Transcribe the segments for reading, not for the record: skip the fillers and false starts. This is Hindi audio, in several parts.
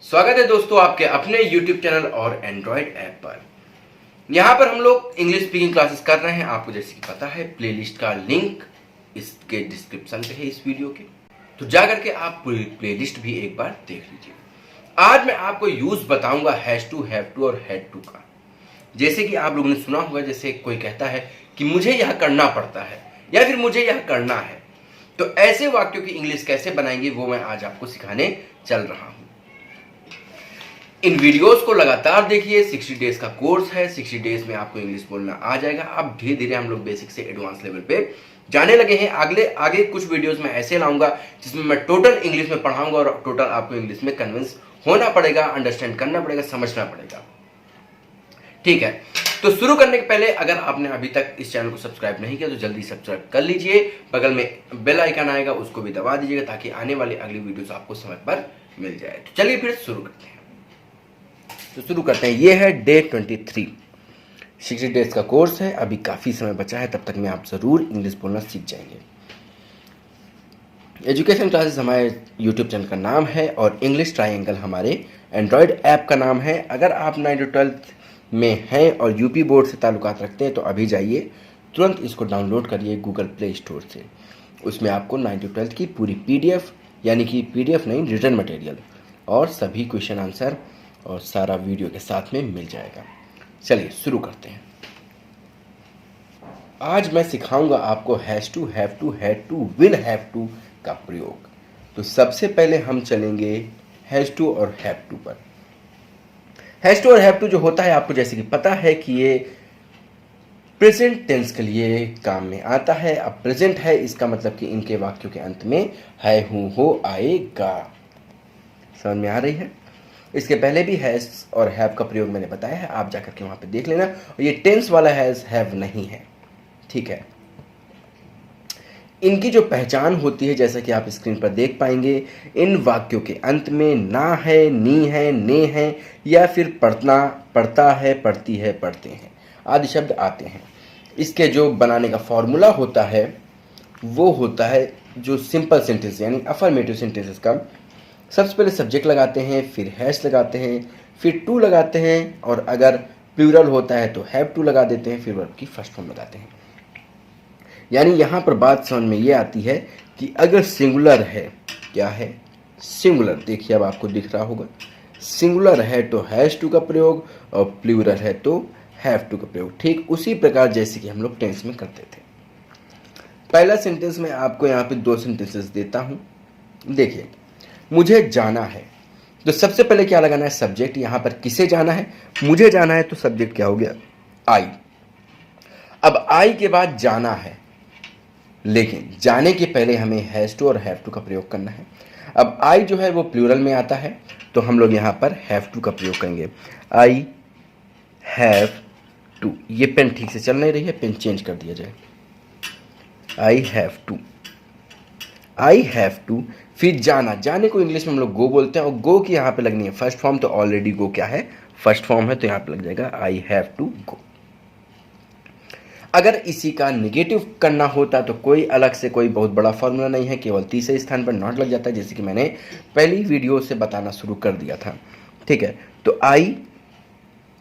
स्वागत है दोस्तों आपके अपने YouTube चैनल और एंड्रॉयड ऐप पर। यहाँ पर हम लोग इंग्लिश स्पीकिंग क्लासेस कर रहे हैं। आपको जैसे कि पता है प्लेलिस्ट का लिंक इसके डिस्क्रिप्शन पे है इस वीडियो के, तो जाकर के आप पूरी प्लेलिस्ट भी एक बार देख लीजिए। आज मैं आपको यूज बताऊंगा हैज टू, हैव टू और हैड टू का। जैसे कि आप लोगों ने सुना होगा, जैसे कोई कहता है कि मुझे यह करना पड़ता है या फिर मुझे यह करना है, तो ऐसे वाक्यों की इंग्लिश कैसे बनाएंगे वो मैं आज आपको सिखाने चल रहा हूं। इन वीडियोस को लगातार देखिए। 60 डेज का कोर्स है। 60 डेज में आपको इंग्लिश बोलना आ जाएगा। अब धीरे धीरे हम लोग बेसिक से एडवांस लेवल पे जाने लगे हैं। आगे कुछ वीडियोस में ऐसे लाऊंगा जिसमें मैं टोटल इंग्लिश में पढ़ाऊंगा और टोटल आपको इंग्लिश में कन्विंस होना पड़ेगा, अंडरस्टैंड करना पड़ेगा, समझना पड़ेगा। ठीक है, तो शुरू करने के पहले अगर आपने अभी तक इस चैनल को सब्सक्राइब नहीं किया तो जल्दी सब्सक्राइब कर लीजिए। बगल में बेल आइकन आएगा, उसको भी दबा दीजिएगा ताकि आने वाली अगली वीडियोस आपको समय पर मिल जाए। तो चलिए फिर शुरू करते हैं। तो शुरू करते हैं। ये है डे 23। 60 डेज का कोर्स है। अभी काफ़ी समय बचा है, तब तक में आप ज़रूर इंग्लिश बोलना सीख जाएंगे। एजुकेशन क्लासेस हमारे यूट्यूब चैनल का नाम है और इंग्लिश ट्रायंगल हमारे एंड्रॉयड ऐप का नाम है। अगर आप 9th to 12th में हैं और यूपी बोर्ड से ताल्लुकात रखते हैं तो अभी जाइए, तुरंत इसको डाउनलोड करिए गूगल प्ले स्टोर से। उसमें आपको 9th to 12th की पूरी PDF, यानी कि PDF नहीं, रिटन मटेरियल और सभी क्वेश्चन आंसर और सारा वीडियो के साथ में मिल जाएगा। चलिए शुरू करते हैं। आज मैं सिखाऊंगा आपको has to, have to, had to, will have to का प्रयोग। तो सबसे पहले हम चलेंगे हैज टू और हैव टू पर। हैज टू और हैव टू जो होता है, आपको जैसे कि पता है कि ये प्रेजेंट टेंस के लिए काम में आता है। अब प्रेजेंट है, इसका मतलब कि इनके वाक्यों के अंत में है, हूं, हो आएगा। समझ में आ रही है? इसके पहले भी हैज और हैव का प्रयोग मैंने बताया है, आप जाकर के वहां पे देख लेना। और ये टेंस वाला हैज हैव नहीं है। ठीक है, इनकी जो पहचान होती है, जैसा कि आप स्क्रीन पर देख पाएंगे, इन वाक्यों के अंत में ना है, नी है, ने है या फिर पढ़ना, पढ़ता है, पढ़ती है, पढ़ते हैं आदि शब्द आते हैं। इसके जो बनाने का फॉर्मूला होता है वो होता है जो सिंपल सेंटेंस यानी अफर्मेटिव सेंटेंसेस का। सबसे पहले सब्जेक्ट लगाते हैं, फिर हैश लगाते हैं, फिर टू लगाते हैं, और अगर प्लूरल होता है तो हैव टू लगा देते हैं, फिर वर्ब की फर्स्ट फॉर्म लगाते हैं। यानी यहाँ पर बात समझ में ये आती है कि अगर सिंगुलर है, क्या है सिंगुलर, देखिए अब आपको दिख रहा होगा, सिंगुलर है तो हैज टू का प्रयोग और प्लूरल है तो हैव टू का प्रयोग। ठीक उसी प्रकार जैसे कि हम लोग टेंस में करते थे। पहला सेंटेंस में आपको यहाँ पे 2 सेंटेंसेस देता हूँ। देखिए, मुझे जाना है, तो सबसे पहले क्या लगाना है, सब्जेक्ट। यहां पर किसे जाना है, मुझे जाना है, तो सब्जेक्ट क्या हो गया, आई। अब आई के बाद जाना है, लेकिन जाने के पहले हमें हैज टू और हैव टू का प्रयोग करना है। अब आई जो है वो प्लूरल में आता है, तो हम लोग यहां पर हैव टू का प्रयोग करेंगे। I have to. ये पेन ठीक से चल नहीं रही है, पेन चेंज कर दिया जाए। I have to, I have to. फिर जाना, जाने को इंग्लिश में हम लोग गो बोलते हैं और गो की यहाँ पे लगनी है फर्स्ट फॉर्म, तो ऑलरेडी गो क्या है, फर्स्ट फॉर्म है, तो यहाँ पे लग जाएगा आई हैव टू गो। अगर इसी का निगेटिव करना होता तो कोई अलग से कोई बहुत बड़ा फॉर्मूला नहीं है, केवल तीसरे स्थान पर नॉट लग जाता है, जैसे कि मैंने पहली वीडियो से बताना शुरू कर दिया था। ठीक है, तो आई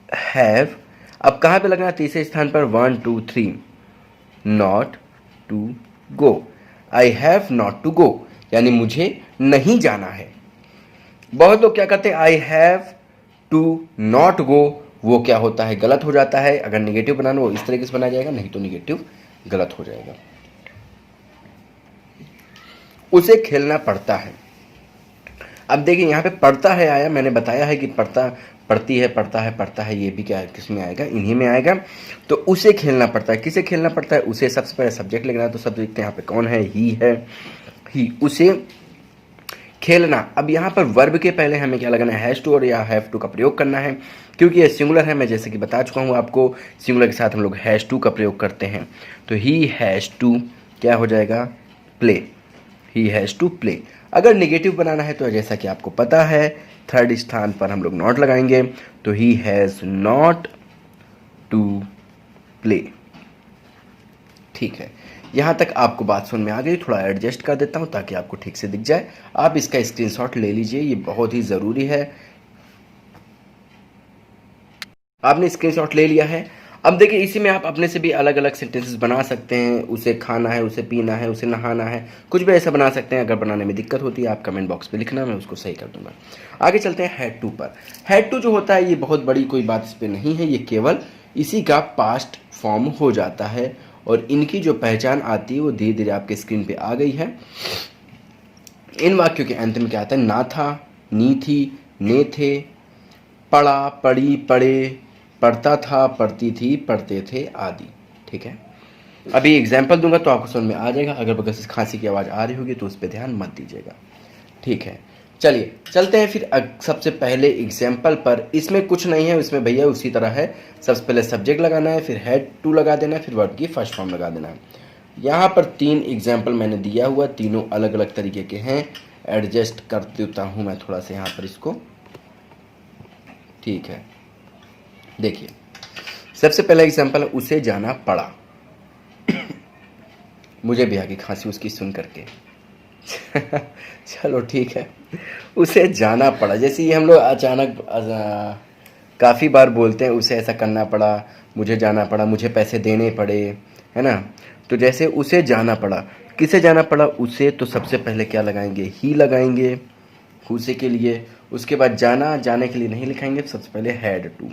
हैव, अब कहाँ पे लगना है, तीसरे स्थान पर, 1 2 3, not to go. I have not to go, यानी मुझे नहीं जाना है। बहुत लोग क्या करते हैं, I have to not go, वो क्या होता है, गलत हो जाता है। अगर निगेटिव बनाना वो इस तरीके से बनाया जाएगा, नहीं तो निगेटिव गलत हो जाएगा। उसे खेलना पड़ता है। अब देखिए यहाँ पे पढ़ता है आया, मैंने बताया है कि पढ़ता, पढ़ती है, पढ़ता है, पढ़ता है, ये भी क्या है, किस में आएगा, इन्हीं में आएगा। तो उसे खेलना पड़ता है, किसे खेलना पड़ता है, उसे। सबसे पहले सब्जेक्ट लिखना है, तो सब देखते हैं यहाँ पे कौन है, ही है, ही, उसे खेलना। अब यहाँ पर वर्ब के पहले हमें क्या लगाना है, हैज टू और या हैव टू का प्रयोग करना है, क्योंकि ये सिंगुलर है। मैं जैसे कि बता चुका हूँ आपको, सिंगुलर के साथ हम लोग हैज टू का प्रयोग करते हैं। तो ही हैज टू क्या हो जाएगा, play, he has to play. अगर निगेटिव बनाना है तो जैसा कि आपको पता है, थर्ड स्थान पर हम लोग नॉट लगाएंगे, तो he has not to play. ठीक है, यहाँ तक आपको बात सुन में आ गई। थोड़ा एडजस्ट कर देता हूँ ताकि आपको ठीक से दिख जाए। आप इसका स्क्रीनशॉट ले लीजिए, ये बहुत ही ज़रूरी है आपने स्क्रीनशॉट ले लिया है। अब देखिए इसी में आप अपने से भी अलग अलग सेंटेंसेस बना सकते हैं। उसे खाना है, उसे पीना है, उसे नहाना है, कुछ भी ऐसा बना सकते हैं। अगर बनाने में दिक्कत होती है आप कमेंट बॉक्स पे लिखना, मैं उसको सही कर दूंगा। आगे चलते हैं हैड टू पर। हैड टू जो होता है ये बहुत बड़ी कोई बात इस पर नहीं है, ये केवल इसी का पास्ट फॉर्म हो जाता है और इनकी जो पहचान आती है वो धीरे धीरे आपके स्क्रीन पे आ गई है। इन वाक्यों के अंत में क्या आता है? ना था, नी थी, ने थे, पढ़ा, पढ़ी, पढ़े, पढ़ता था, पढ़ती थी, पढ़ते थे आदि। ठीक है, अभी एग्जाम्पल दूंगा तो आपको समझ में आ जाएगा। अगर बगल से खांसी की आवाज़ आ रही होगी तो उस पर ध्यान मत दीजिएगा। ठीक है, चलिए चलते हैं फिर सबसे पहले एग्जाम्पल पर। इसमें कुछ नहीं है, इसमें भैया उसी तरह है। सबसे पहले सब्जेक्ट लगाना है, फिर हैड टू लगा देना है, फिर वर्ब की फर्स्ट फॉर्म लगा देना है। यहाँ पर 3 एग्जाम्पल मैंने दिया हुआ, तीनों अलग अलग तरीके के हैं। एडजस्ट कर देता हूँ मैं थोड़ा सा यहाँ पर इसको। ठीक है, देखिए सबसे पहला एग्जाम्पल है, उसे जाना पड़ा। मुझे भी आ गई खांसी उसकी सुन करके। चलो ठीक है, उसे जाना पड़ा। जैसे ये हम लोग अचानक काफ़ी बार बोलते हैं, उसे ऐसा करना पड़ा, मुझे जाना पड़ा, मुझे पैसे देने पड़े, है ना। तो जैसे उसे जाना पड़ा, किसे जाना पड़ा? उसे। तो सबसे पहले क्या लगाएंगे? ही लगाएंगे उसे के लिए। उसके बाद जाना, जाने के लिए नहीं लिखाएंगे, सबसे पहले हैड टू।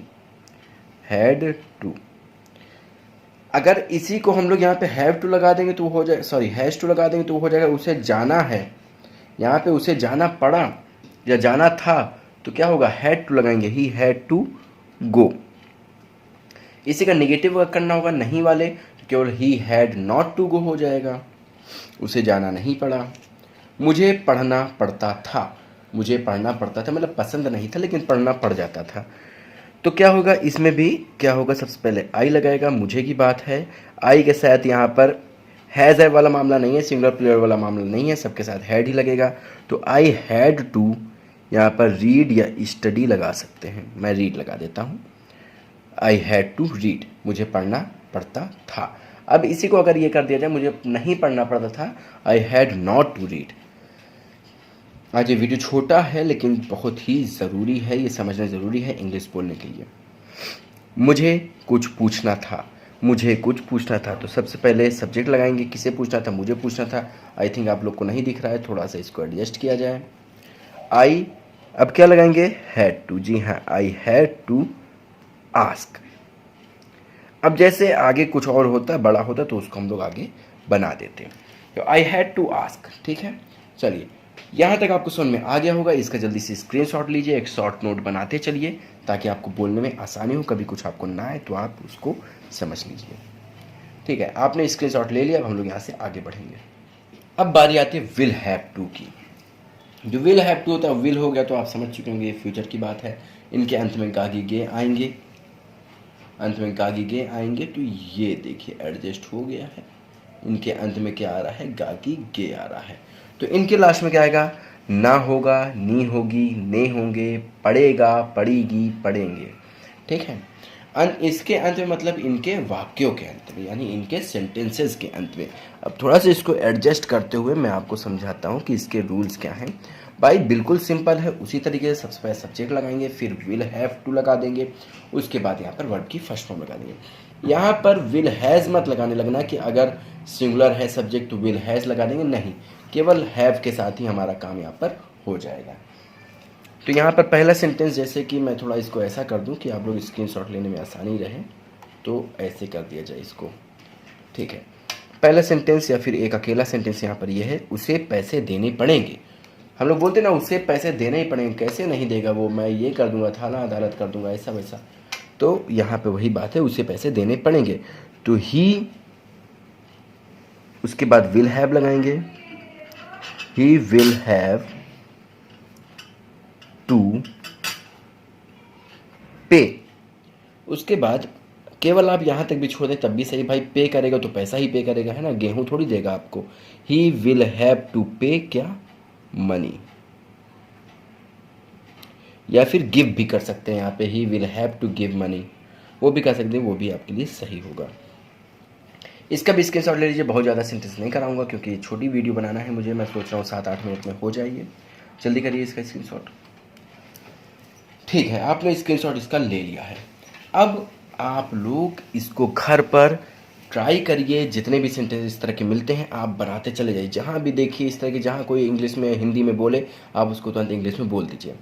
Had to. अगर इसी को हम लोग यहाँ पे हैव टू लगा देंगे तो हो जाए, सॉरी हैज टू लगा देंगे तो हो जाएगा उसे जाना है। यहाँ पे उसे जाना पड़ा या जाना था तो क्या होगा? हैड टू लगाएंगे, ही हैड टू गो। इसी का निगेटिव करना होगा नहीं वाले, तो केवल he had not to go हो जाएगा, उसे जाना नहीं पड़ा। मुझे पढ़ना पड़ता था, मुझे पढ़ना पड़ता था मतलब पसंद नहीं था लेकिन पढ़ना पड़ जाता था। तो क्या होगा? इसमें भी क्या होगा? सबसे पहले आई लगाएगा, मुझे की बात है। आई के साथ यहाँ पर हैज़ है वाला मामला नहीं है, सिंगुलर प्लेयर वाला मामला नहीं है, सबके साथ हैड ही लगेगा। तो आई हैड टू, यहाँ पर रीड या स्टडी लगा सकते हैं। मैं रीड लगा देता हूँ। आई हैड टू रीड, मुझे पढ़ना पड़ता था। अब इसी को अगर ये कर दिया जाए, मुझे नहीं पढ़ना पड़ता था, I had not to read. आज ये वीडियो छोटा है लेकिन बहुत ही ज़रूरी है, ये समझना ज़रूरी है इंग्लिश बोलने के लिए। मुझे कुछ पूछना था, मुझे कुछ पूछना था। तो सबसे पहले सब्जेक्ट लगाएंगे, किसे पूछना था? मुझे पूछना था। आई थिंक आप लोग को नहीं दिख रहा है, थोड़ा सा इसको एडजस्ट किया जाए। आई, अब क्या लगाएंगे? Had to. जी हाँ, आई हैड टू आस्क। अब जैसे आगे कुछ और होता, बड़ा होता तो उसको हम लोग आगे बना देते हैं। तो आई हैड टू आस्क। ठीक है, चलिए यहाँ तक आपको समझ में आ गया होगा। इसका जल्दी से स्क्रीनशॉट लीजिए, एक शॉर्ट नोट बनाते चलिए ताकि आपको बोलने में आसानी हो। कभी कुछ आपको ना आए तो आप उसको समझ लीजिए। ठीक है, आपने स्क्रीनशॉट ले लिया। अब हम लोग यहाँ से आगे बढ़ेंगे। अब बारी आती है विल हैव टू की। जो विल हैव टू होता है, विल हो गया तो आप समझ चुके होंगे ये फ्यूचर की बात है। इनके अंत में गागी गे आएंगे, अंत में गागी गे आएंगे। तो ये देखिए एडजस्ट हो गया है। इनके अंत में क्या आ रहा है? गागी गे आ रहा है। तो इनके लास्ट में क्या आएगा? ना होगा, नी होगी, ने होंगे, पढ़ेगा, पढ़ेगी, पढ़ेंगे। ठीक है, इसके अंत में मतलब इनके वाक्यों के अंत में, यानी इनके सेंटेंसेस के अंत में। अब थोड़ा सा इसको एडजस्ट करते हुए मैं आपको समझाता हूँ कि इसके रूल्स क्या हैं। भाई बिल्कुल सिंपल है, उसी तरीके से सबसे पहले सब्जेक्ट लगाएंगे, फिर विल हैव टू लगा देंगे, उसके बाद यहाँ पर वर्ब की फर्स्ट फॉर्म लगा देंगे। यहाँ पर विल हैज़ मत लगाने लगना कि अगर सिंगुलर है सब्जेक्ट तो विल हैज़ लगा देंगे, नहीं, केवल हैव के साथ ही हमारा काम यहाँ पर हो जाएगा। तो यहाँ पर पहला सेंटेंस, जैसे कि मैं थोड़ा इसको ऐसा कर दूँ कि आप लोग स्क्रीनशॉट लेने में आसानी रहे, तो ऐसे कर दिया जाए इसको। ठीक है, पहला सेंटेंस या फिर एक अकेला सेंटेंस यहाँ पर यह है, उसे पैसे देने पड़ेंगे। हम लोग बोलते ना उसे पैसे देने ही पड़ेंगे, कैसे नहीं देगा वो, मैं ये कर दूंगा, थाना अदालत कर दूंगा, ऐसा वैसा। तो यहाँ पे वही बात है, उसे पैसे देने पड़ेंगे। तो ही, उसके बाद विल हैव लगाएंगे, ही विल हैव टू पे। उसके बाद केवल आप यहाँ तक भी छोड़ दें तब भी सही, भाई पे करेगा तो पैसा ही पे करेगा, है ना, गेहूं थोड़ी देगा आपको। ही विल हैव टू पे क्या? मनी। या फिर गिव भी कर सकते हैं यहाँ पे, he will have to give money, वो भी कर सकते हैं, वो भी आपके लिए सही होगा। इसका भी स्क्रीनशॉट ले लीजिए। बहुत ज़्यादा सेंटेंस नहीं कराऊंगा क्योंकि छोटी वीडियो बनाना है मुझे, मैं सोच रहा हूँ 7-8 मिनट में हो जाइए। जल्दी करिए इसका स्क्रीनशॉट। ठीक है, आपने स्क्रीनशॉट इसका ले लिया है। अब आप लोग इसको घर पर ट्राई करिए, जितने भी सेंटेंस इस तरह के मिलते हैं आप बनाते चले जाइए। जहाँ भी देखिए इस तरह के, जहाँ कोई इंग्लिश में हिंदी में बोले आप उसको तुरंत इंग्लिश में बोल दीजिए।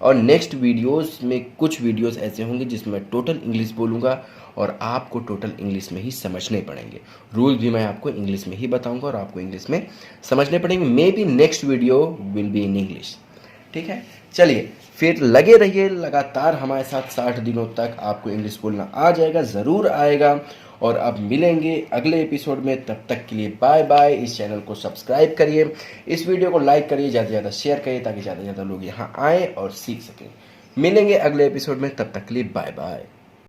और नेक्स्ट वीडियोस में कुछ वीडियोस ऐसे होंगे जिसमें टोटल इंग्लिश बोलूँगा और आपको टोटल इंग्लिश में ही समझने पड़ेंगे। रूल भी मैं आपको इंग्लिश में ही बताऊँगा और आपको इंग्लिश में समझने पड़ेंगे। May be next video will be in English. ठीक है, चलिए फिर लगे रहिए लगातार हमारे साथ। 60 दिनों तक आपको इंग्लिश बोलना आ जाएगा, ज़रूर आएगा। और अब मिलेंगे अगले एपिसोड में, तब तक के लिए बाय बाय। इस चैनल को सब्सक्राइब करिए, इस वीडियो को लाइक करिए, ज़्यादा से ज़्यादा शेयर करिए ताकि ज़्यादा से ज़्यादा लोग यहाँ आएँ और सीख सकें। मिलेंगे अगले एपिसोड में, तब तक के लिए बाय बाय।